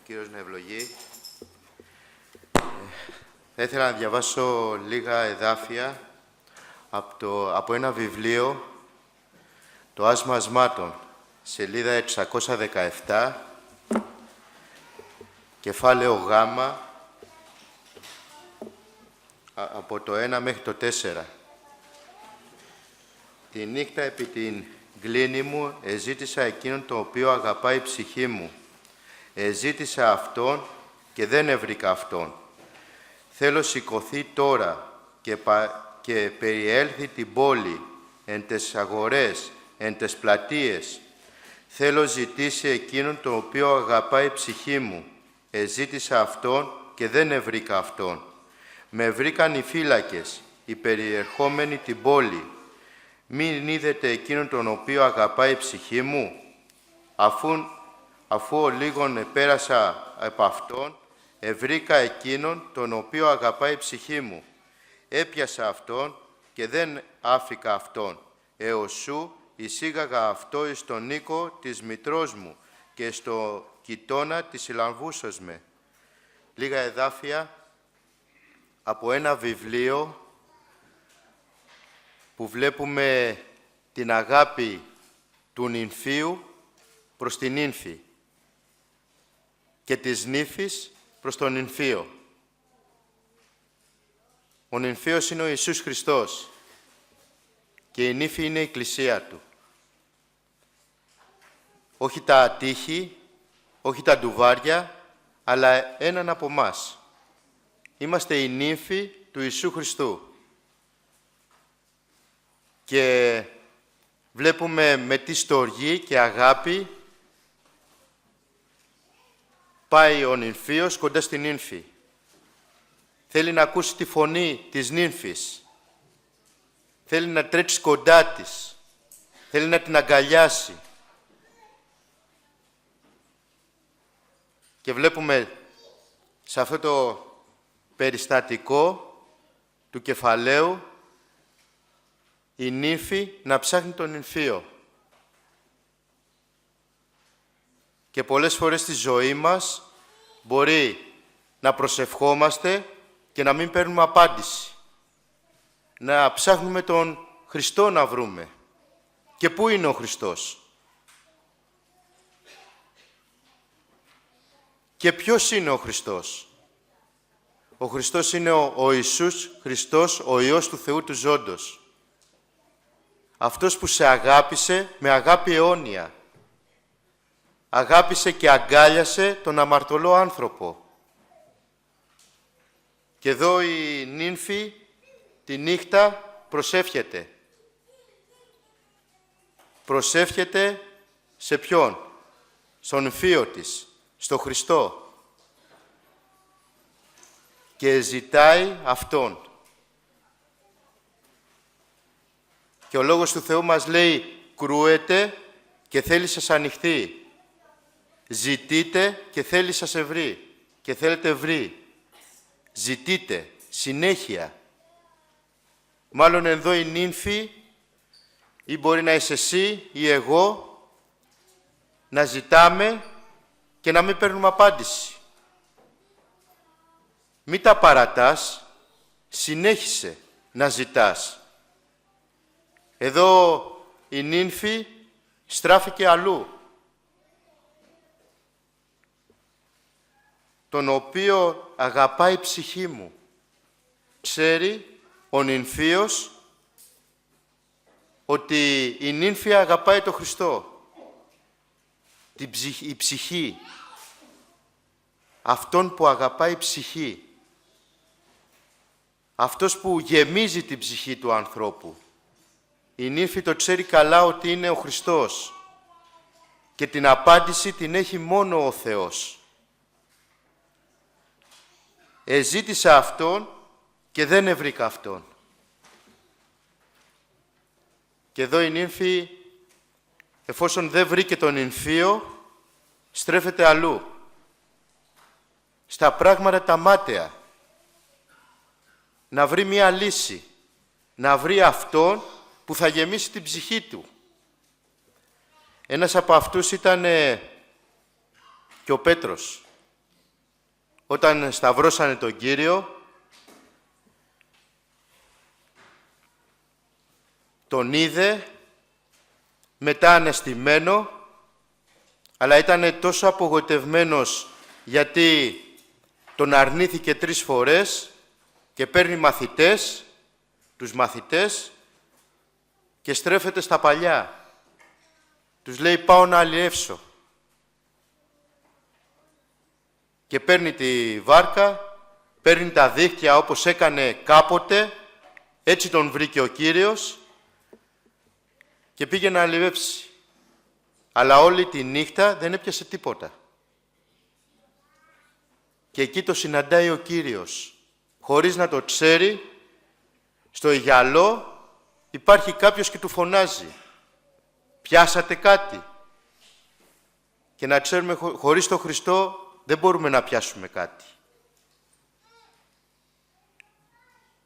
Κύριος να ευλογεί. Θα ήθελα να διαβάσω λίγα εδάφια από ένα βιβλίο, το Άσμα Ασμάτων, σελίδα 617, κεφάλαιο Γ, από το 1 μέχρι το 4. Τη νύχτα επί την γλήνη μου εζήτησα εκείνον το οποίο αγαπάει η ψυχή μου. Εζήτησα Αυτόν και δεν ευρήκα Αυτόν. Θέλω σηκωθεί τώρα και περιέλθει την πόλη, εν τες αγορές, εν τες πλατείες. Θέλω ζητήσει εκείνον το οποίο αγαπάει η ψυχή μου. Εζήτησα Αυτόν και δεν ευρήκα Αυτόν. Με βρήκαν οι φύλακες, οι περιερχόμενοι την πόλη. Μην είδετε εκείνον τον οποίο αγαπάει η ψυχή μου. Αφού ο λίγον επέρασα από Αυτόν, ευρήκα εκείνον τον οποίο αγαπάει η ψυχή μου. Έπιασα Αυτόν και δεν άφηκα Αυτόν. Έως σου εισήγαγα αυτό εις τον οίκο της μητρός μου και στο κοιτώνα της συλλαμβούσος με. Λίγα εδάφια από ένα βιβλίο που βλέπουμε την αγάπη του νυμφίου προς την νύμφη και της νύφης προς τον νυμφίο. Ο νυμφίος είναι ο Ιησούς Χριστός και η νύφη είναι η Εκκλησία Του. Όχι τα ατύχη, όχι τα ντουβάρια, αλλά έναν από εμάς. Είμαστε η νύφη του Ιησού Χριστού. Και βλέπουμε με τι στοργή και αγάπη πάει ο νυμφίος κοντά στην νύμφη. Θέλει να ακούσει τη φωνή της νύμφης. Θέλει να τρέξει κοντά της. Θέλει να την αγκαλιάσει. Και βλέπουμε σε αυτό το περιστατικό του κεφαλαίου η νύμφη να ψάχνει τον νυμφίο. Και πολλές φορές στη ζωή μας μπορεί να προσευχόμαστε και να μην παίρνουμε απάντηση. Να ψάχνουμε τον Χριστό να βρούμε. Και πού είναι ο Χριστός? Και ποιος είναι ο Χριστός? Ο Χριστός είναι ο Ιησούς Χριστός, ο Υιός του Θεού του Ζώντος. Αυτός που σε αγάπησε με αγάπη αιώνια. Αγάπησε και αγκάλιασε τον αμαρτωλό άνθρωπο. Και εδώ η νύμφη τη νύχτα προσεύχεται. Προσεύχεται σε ποιον? Στον νυμφίο της, στο Χριστό. Και ζητάει Αυτόν. Και ο Λόγος του Θεού μας λέει, κρούεται και θέλει σας ανοιχθεί. Ζητείτε και θέλει σας ευρύ. Και θέλετε βρει. Ζητείτε, συνέχεια. Μάλλον εδώ η νύμφη, ή μπορεί να είσαι εσύ ή εγώ, να ζητάμε και να μην παίρνουμε απάντηση. Μην τα παρατάς, συνέχισε να ζητάς. Εδώ η νύμφη στράφηκε αλλού. Τον οποίο αγαπάει η ψυχή μου. Ξέρει ο νυμφίος ότι η νύμφη αγαπάει τον Χριστό. Η ψυχή. Αυτόν που αγαπάει η ψυχή. Αυτός που γεμίζει την ψυχή του ανθρώπου. Η νύμφη το ξέρει καλά ότι είναι ο Χριστός. Και την απάντηση την έχει μόνο ο Θεός. Εζήτησα Αυτόν και δεν ευρήκα Αυτόν. Και εδώ η νύμφη, εφόσον δεν βρήκε τον νυμφίο, στρέφεται αλλού. Στα πράγματα τα μάταια. Να βρει μία λύση. Να βρει Αυτόν που θα γεμίσει την ψυχή του. Ένας από αυτούς ήταν και ο Πέτρος. όταν σταυρώσανε τον Κύριο, τον είδε μετά αναισθημένο, αλλά ήταν τόσο απογοητευμένος γιατί τον αρνήθηκε 3 φορές και παίρνει μαθητές, τους μαθητές, και στρέφεται στα παλιά. Τους λέει πάω να αλλιεύσω. Και παίρνει τη βάρκα, παίρνει τα δίχτυα όπως έκανε κάποτε, έτσι τον βρήκε ο Κύριος και πήγε να αλλιεύσει. Αλλά όλη τη νύχτα δεν έπιασε τίποτα. Και εκεί το συναντάει ο Κύριος. Χωρίς να το ξέρει, στο γυαλό υπάρχει κάποιος και του φωνάζει. Πιάσατε κάτι? Και να ξέρουμε, χωρίς τον Χριστό δεν μπορούμε να πιάσουμε κάτι.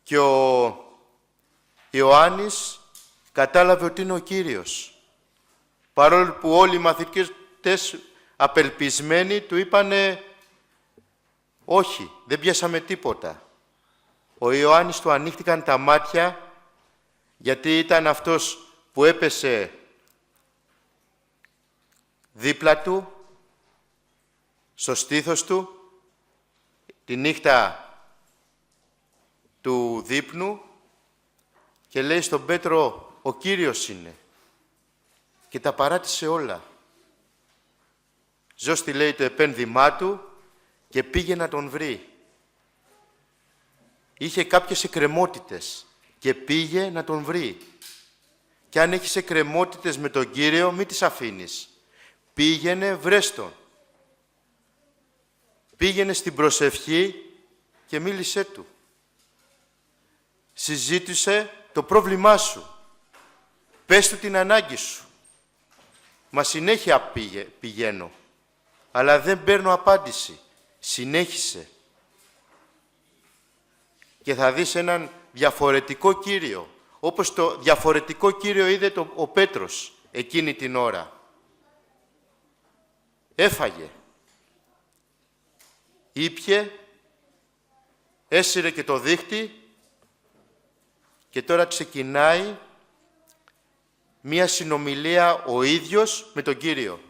Και ο Ιωάννης κατάλαβε ότι είναι ο Κύριος. Παρόλο που όλοι οι μαθητές απελπισμένοι του είπανε όχι, δεν πιάσαμε τίποτα. Ο Ιωάννης του ανοίχτηκαν τα μάτια γιατί ήταν αυτός που έπεσε δίπλα του, στο στήθος του, τη νύχτα του δείπνου και λέει στον Πέτρο, ο Κύριος είναι. Και τα παράτησε όλα. Ζώστη λέει το επένδυμά του και πήγε να τον βρει. Είχε κάποιες εκκρεμότητες και πήγε να τον βρει. Και αν έχεις εκκρεμότητες με τον Κύριο, μην τις αφήνεις. Πήγαινε, βρες τον. Πήγαινε στην προσευχή και μίλησέ του. Συζήτησε το πρόβλημά σου. Πες του την ανάγκη σου. Μα συνέχεια πηγαίνω, αλλά δεν παίρνω απάντηση. Συνέχισε. Και θα δεις έναν διαφορετικό Κύριο, όπως το διαφορετικό Κύριο είδε ο Πέτρος εκείνη την ώρα. Έφαγε. Ήπιε, έσυρε και το δίχτυ και τώρα ξεκινάει μία συνομιλία ο ίδιος με τον Κύριο.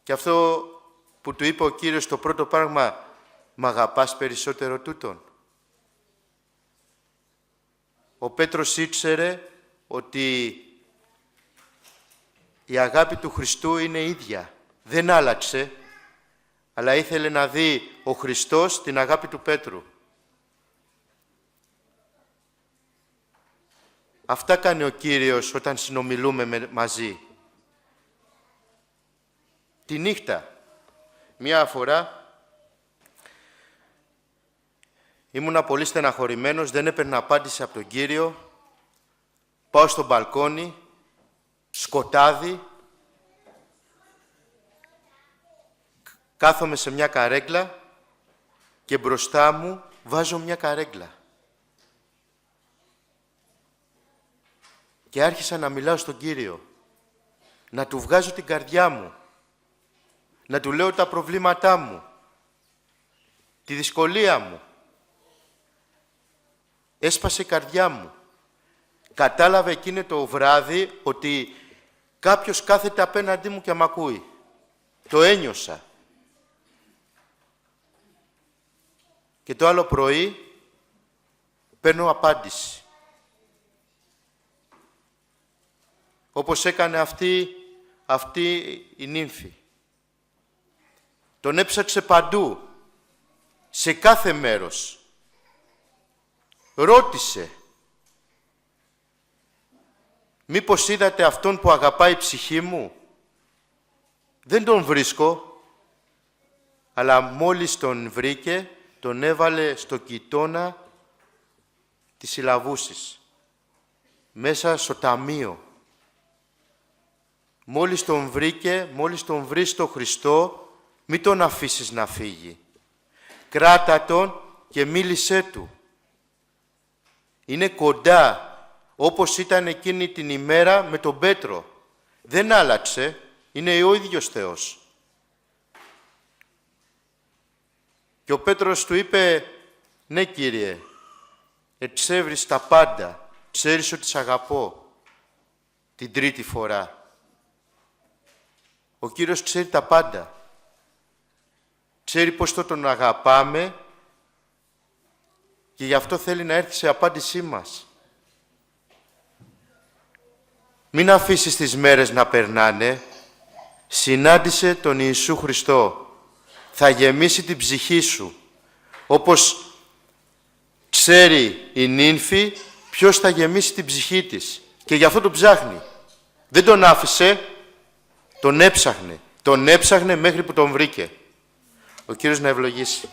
Και αυτό που του είπε ο Κύριος στο πρώτο πράγμα, «Μ' αγαπάς περισσότερο τούτον?» Ο Πέτρος ήξερε ότι η αγάπη του Χριστού είναι ίδια. Δεν άλλαξε, αλλά ήθελε να δει ο Χριστός την αγάπη του Πέτρου. Αυτά κάνει ο Κύριος όταν συνομιλούμε μαζί. Τη νύχτα, μία φορά, ήμουνα πολύ στεναχωρημένος, δεν έπαιρνα απάντηση από τον Κύριο. Πάω στο μπαλκόνι, σκοτάδι, κάθομαι σε μια καρέγκλα και μπροστά μου βάζω μια καρέγκλα. Και άρχισα να μιλάω στον Κύριο, να του βγάζω την καρδιά μου, να του λέω τα προβλήματά μου, τη δυσκολία μου. Έσπασε η καρδιά μου. Κατάλαβε εκείνο το βράδυ ότι κάποιος κάθεται απέναντί μου και μ' ακούει. Το ένιωσα. Και το άλλο πρωί παίρνω απάντηση. Όπως έκανε αυτή η νύμφη. Τον έψαξε παντού, σε κάθε μέρος. Ρώτησε, μήπως είδατε αυτόν που αγαπάει η ψυχή μου? Δεν τον βρίσκω, αλλά μόλις τον βρήκε, τον έβαλε στο κοιτώνα της συλλαβούσης, μέσα στο ταμείο. Μόλις τον βρήκε, μόλις τον βρεις το Χριστό, μην τον αφήσεις να φύγει. Κράτα τον και μίλησέ του. Είναι κοντά, όπως ήταν εκείνη την ημέρα με τον Πέτρο. Δεν άλλαξε, είναι ο ίδιος Θεός. Και ο Πέτρος του είπε, ναι Κύριε, εξεύρεις τα πάντα, ξέρεις ότι σ' αγαπώ. Την τρίτη φορά. Ο Κύριος ξέρει τα πάντα. Ξέρει πώς τον αγαπάμε και γι' αυτό θέλει να έρθει σε απάντησή μας. Μην αφήσεις τις μέρες να περνάνε. Συνάντησε τον Ιησού Χριστό. Θα γεμίσει την ψυχή σου. Όπως ξέρει η νύμφη ποιος θα γεμίσει την ψυχή της. Και γι' αυτό τον ψάχνει. Δεν τον άφησε, τον έψαχνε. Τον έψαχνε μέχρι που τον βρήκε. Ο Κύριος να ευλογήσει.